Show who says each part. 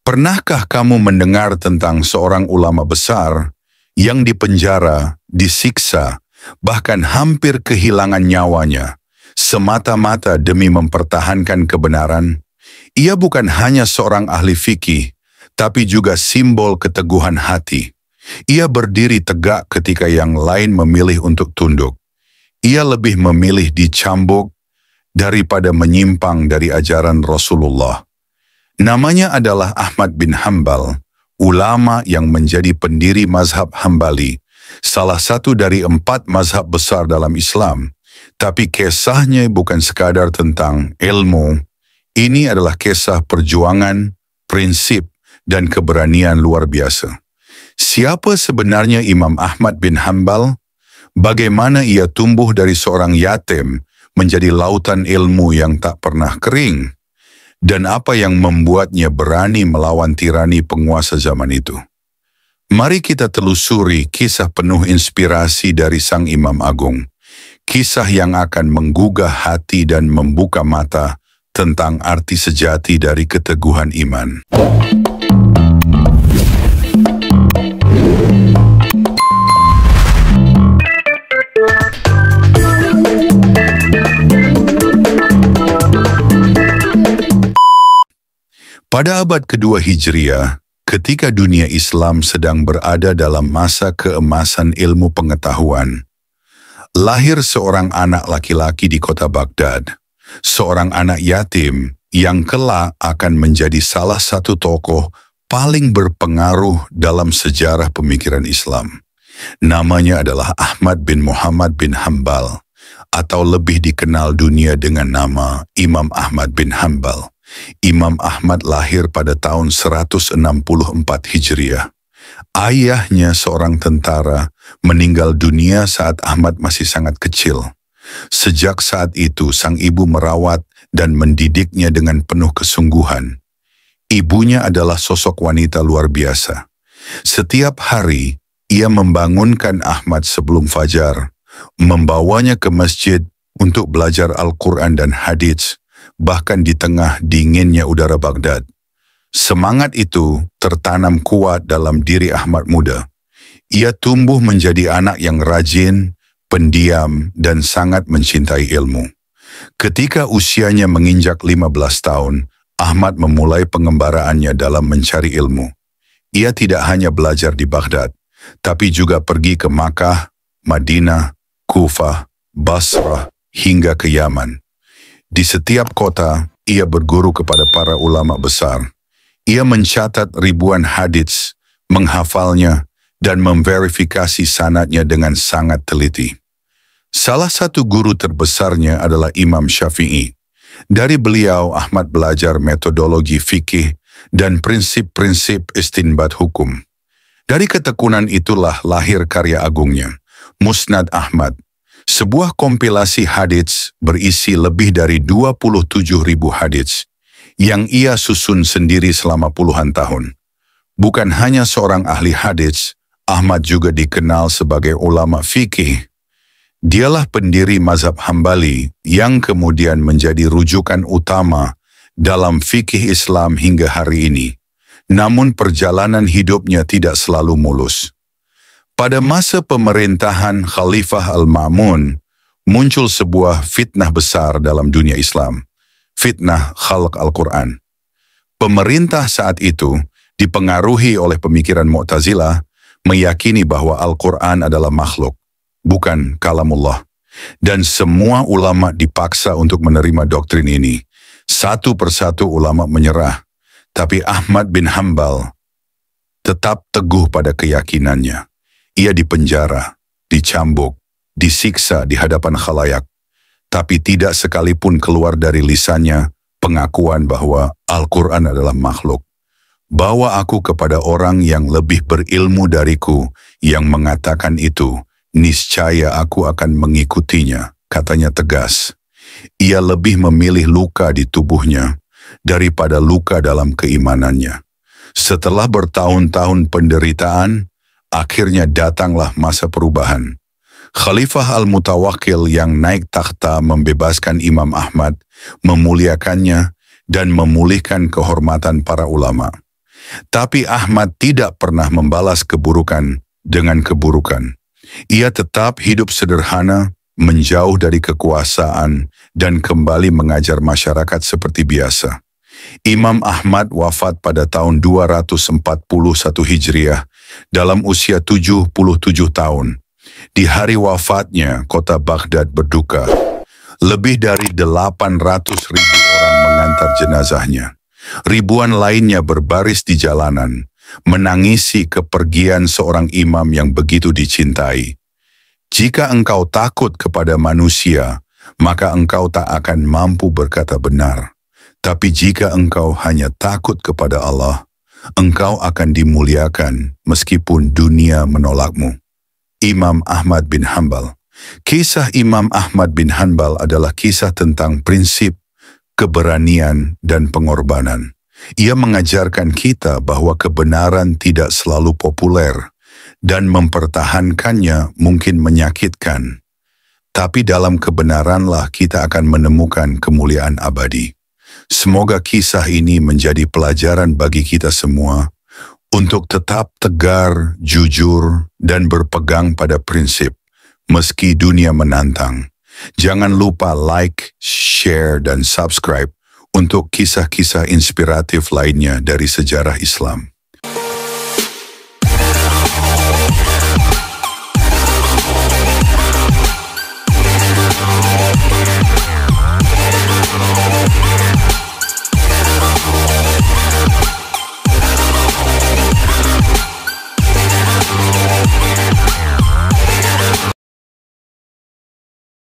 Speaker 1: Pernahkah kamu mendengar tentang seorang ulama besar yang dipenjara, disiksa, bahkan hampir kehilangan nyawanya, semata-mata demi mempertahankan kebenaran? Ia bukan hanya seorang ahli fikih, tapi juga simbol keteguhan hati. Ia berdiri tegak ketika yang lain memilih untuk tunduk. Ia lebih memilih dicambuk daripada menyimpang dari ajaran Rasulullah. Namanya adalah Ahmad bin Hanbal, ulama yang menjadi pendiri mazhab Hambali, salah satu dari 4 mazhab besar dalam Islam. Tapi kisahnya bukan sekadar tentang ilmu, ini adalah kisah perjuangan, prinsip, dan keberanian luar biasa. Siapa sebenarnya Imam Ahmad bin Hanbal? Bagaimana ia tumbuh dari seorang yatim menjadi lautan ilmu yang tak pernah kering? Dan apa yang membuatnya berani melawan tirani penguasa zaman itu? Mari kita telusuri kisah penuh inspirasi dari Sang Imam Agung. Kisah yang akan menggugah hati dan membuka mata tentang arti sejati dari keteguhan iman. Pada abad kedua Hijriah, ketika dunia Islam sedang berada dalam masa keemasan ilmu pengetahuan, lahir seorang anak laki-laki di kota Baghdad, seorang anak yatim yang kelak akan menjadi salah satu tokoh paling berpengaruh dalam sejarah pemikiran Islam. Namanya adalah Ahmad bin Muhammad bin Hanbal, atau lebih dikenal dunia dengan nama Imam Ahmad bin Hanbal. Imam Ahmad lahir pada tahun 164 Hijriah. Ayahnya seorang tentara meninggal dunia saat Ahmad masih sangat kecil. Sejak saat itu sang ibu merawat dan mendidiknya dengan penuh kesungguhan. Ibunya adalah sosok wanita luar biasa. Setiap hari ia membangunkan Ahmad sebelum fajar, membawanya ke masjid untuk belajar Al-Quran dan hadits, bahkan di tengah dinginnya udara Baghdad. Semangat itu tertanam kuat dalam diri Ahmad muda. Ia tumbuh menjadi anak yang rajin, pendiam, dan sangat mencintai ilmu. Ketika usianya menginjak 15 tahun, Ahmad memulai pengembaraannya dalam mencari ilmu. Ia tidak hanya belajar di Baghdad, tapi juga pergi ke Makkah, Madinah, Kufah, Basrah, hingga ke Yaman. Di setiap kota, ia berguru kepada para ulama besar. Ia mencatat ribuan hadits, menghafalnya, dan memverifikasi sanadnya dengan sangat teliti. Salah satu guru terbesarnya adalah Imam Syafi'i. Dari beliau, Ahmad belajar metodologi fikih dan prinsip-prinsip istinbat hukum. Dari ketekunan itulah lahir karya agungnya, Musnad Ahmad. Sebuah kompilasi hadits berisi lebih dari 27.000 hadits yang ia susun sendiri selama puluhan tahun. Bukan hanya seorang ahli hadits, Ahmad juga dikenal sebagai ulama fikih. Dialah pendiri mazhab Hambali yang kemudian menjadi rujukan utama dalam fikih Islam hingga hari ini. Namun perjalanan hidupnya tidak selalu mulus. Pada masa pemerintahan Khalifah Al-Ma'mun, muncul sebuah fitnah besar dalam dunia Islam, fitnah khalq Al-Quran. Pemerintah saat itu dipengaruhi oleh pemikiran Mu'tazilah, meyakini bahwa Al-Quran adalah makhluk, bukan kalamullah. Dan semua ulama dipaksa untuk menerima doktrin ini. Satu persatu ulama menyerah, tapi Ahmad bin Hanbal tetap teguh pada keyakinannya. Ia dipenjara, dicambuk, disiksa di hadapan khalayak, tapi tidak sekalipun keluar dari lisannya pengakuan bahwa Al-Quran adalah makhluk. Bawa aku kepada orang yang lebih berilmu dariku yang mengatakan itu, niscaya aku akan mengikutinya, katanya tegas. Ia lebih memilih luka di tubuhnya daripada luka dalam keimanannya. Setelah bertahun-tahun penderitaan, akhirnya datanglah masa perubahan. Khalifah Al-Mutawakkil yang naik takhta membebaskan Imam Ahmad, memuliakannya, dan memulihkan kehormatan para ulama. Tapi Ahmad tidak pernah membalas keburukan dengan keburukan. Ia tetap hidup sederhana, menjauh dari kekuasaan, dan kembali mengajar masyarakat seperti biasa. Imam Ahmad wafat pada tahun 241 Hijriah dalam usia 77 tahun. Di hari wafatnya, kota Baghdad berduka. Lebih dari 800.000 orang mengantar jenazahnya. Ribuan lainnya berbaris di jalanan, menangisi kepergian seorang imam yang begitu dicintai. Jika engkau takut kepada manusia, maka engkau tak akan mampu berkata benar. Tapi jika engkau hanya takut kepada Allah, engkau akan dimuliakan meskipun dunia menolakmu. Imam Ahmad bin Hanbal. Kisah Imam Ahmad bin Hanbal adalah kisah tentang prinsip, keberanian, dan pengorbanan. Ia mengajarkan kita bahwa kebenaran tidak selalu populer dan mempertahankannya mungkin menyakitkan. Tapi dalam kebenaranlah kita akan menemukan kemuliaan abadi. Semoga kisah ini menjadi pelajaran bagi kita semua untuk tetap tegar, jujur, dan berpegang pada prinsip, meski dunia menantang. Jangan lupa like, share, dan subscribe untuk kisah-kisah inspiratif lainnya dari sejarah Islam.